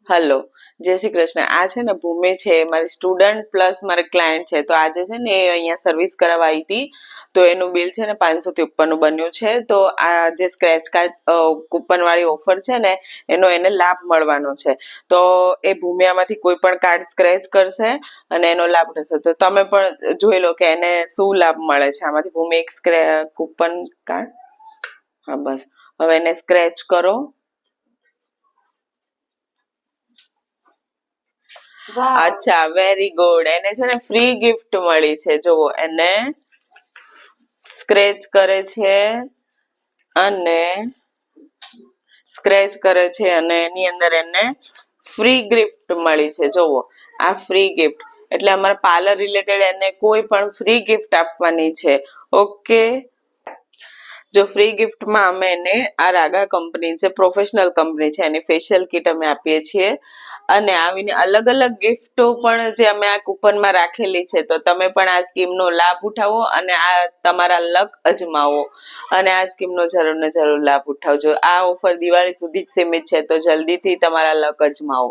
Hello, જય શ્રી કૃષ્ણ. આ છે ને ભૂમિ છે, મારી સ્ટુડન્ટ પ્લસ મારે ક્લાયન્ટ છે. તો આજે છે ને એ અહીંયા સર્વિસ કરાવવા આવી હતી. તો એનું બિલ છે ને 500 થી ઉપરનું બન્યું છે. તો આ જે સ્ક્રેચ કાર્ડ કૂપન વાળી ઓફર છે ને એનો એને લાભ મળવાનો છે. તો એ ભૂમિયામાંથી કોઈ પણ કાર્ડ સ્ક્રેચ કરશે અને એનો લાભ થશે. તો તમે પણ જોઈ લો કે એને શું લાભ મળે છે આમાંથી. ભૂમિ એક કૂપન કાર્ડ, હા બસ. હવે એને સ્ક્રેચ કરો. અચ્છા, વેરી ગુડ. એને છે ને ફ્રી ગિફ્ટ મળી છે. જુઓ, એને સ્ક્રેચ કરે છે અને એની અંદર એને ફ્રી ગિફ્ટ મળી છે. જુઓ, આ ફ્રી ગિફ્ટ એટલે અમારા પાર્લર રિલેટેડ એને કોઈ પણ ફ્રી ગિફ્ટ આપવાની છે. ઓકે. જો ફ્રી ગિફ્ટમાં અમે એને આ રાગા કંપની છે, પ્રોફેશનલ કંપની છે, એની ફેશિયલ કિટ અમે આપીએ છીએ. અને આવીને અલગ અલગ ગિફ્ટો પણ જે અમે આ કૂપનમાં રાખેલી છે. તો તમે પણ આ સ્કીમનો લાભ ઉઠાવો અને આ તમારા લક અજમાવો અને આ સ્કીમનો જરૂર ને જરૂર લાભ ઉઠાવજો. આ ઓફર દિવાળી સુધી જ સીમિત છે, તો જલ્દીથી તમારા લક અજમાવો.